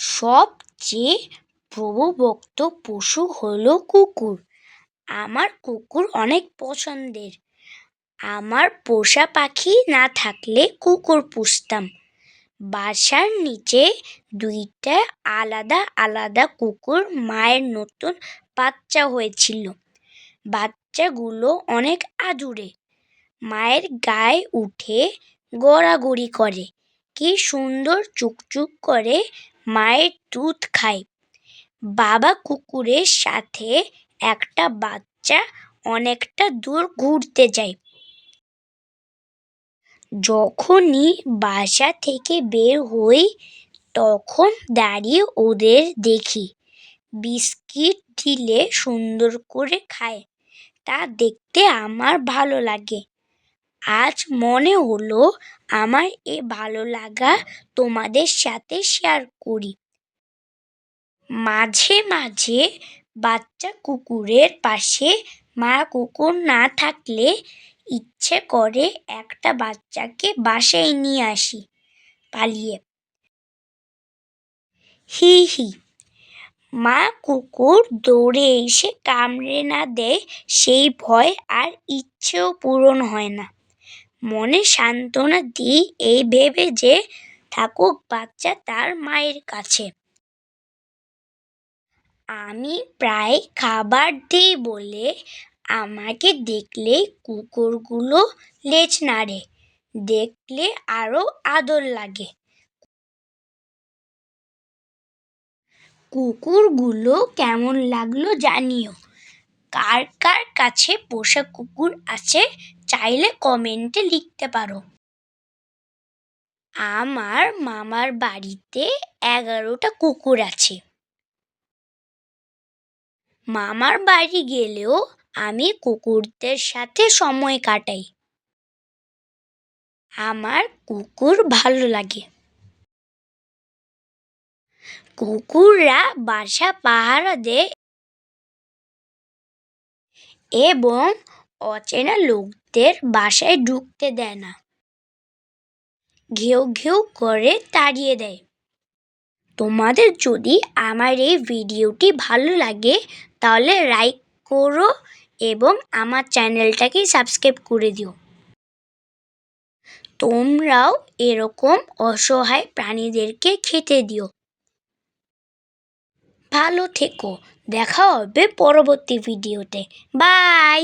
সবচেয়ে প্রভুভক্ত পশু হলো কুকুর। আমার কুকুর অনেক পছন্দের। আমার পোষা পাখি না থাকলে কুকুর পুষতাম। বাসার নিচে 2টা আলাদা আলাদা কুকুর মায়ের নতুন বাচ্চা হয়েছিল। বাচ্চাগুলো অনেক আদুরে। মায়ের গায়ে উঠে গড়াগড়ি করে। কি সুন্দর চুকচুক করে মায়ের দুধ খায়। বাবা কুকুরের সাথে একটা বাচ্চা অনেকটা দূর ঘুরতে যায়। যখনই বাসা থেকে বের হই তখন দাঁড়িয়ে ওদের দেখি। বিস্কিট দিলে সুন্দর করে খায়। তা দেখতে আমার ভালো লাগে। আজ মনে হলো আমার এই ভালো লাগা তোমাদের সাথে শেয়ার করি। মাঝে মাঝে বাচ্চা কুকুরের পাশে মা কুকুর না থাকলে ইচ্ছে করে একটা বাচ্চাকে বাসায় নিয়ে আসি পালিয়ে। হি হি। মা কুকুর দৌড়ে এসে কামড়ে না দেয় সেই ভয় আর ইচ্ছেও পূরণ হয় না। মনে সান্ত্বনা দিই এই ভেবে যে থাকুক বাচ্চা তার মায়ের কাছে। আমি প্রায় খাবার দিই বলে আমাকে দেখলেই কুকুরগুলো লেজ নাড়ে। দেখলে আরো আদর লাগে। কুকুরগুলো কেমন লাগলো জানিও। কার কার কাছে পোষা কুকুর আছে চাইলে কমেন্টে লিখতে পারো। আমার মামার বাড়িতে 11টা কুকুর আছে। মামার বাড়ি গেলেও আমি কুকুরদের সাথে সময় কাটাই। আমার কুকুর ভালো লাগে। কুকুররা বাসা পাহারা দেয় এবং অচেনা লোকদের বাসায় ঢুকতে দেয় না। ঘেউ ঘেউ করে তাড়িয়ে দেয়। তোমাদের যদি আমার এই ভিডিওটি ভালো লাগে তাহলে লাইক করো এবং আমার চ্যানেলটাকে সাবস্ক্রাইব করে দিও। তোমরাও এরকম অসহায় প্রাণীদেরকে খেতে দিও। ভালো থেকো। দেখা হবে পরবর্তী ভিডিওতে। বাই।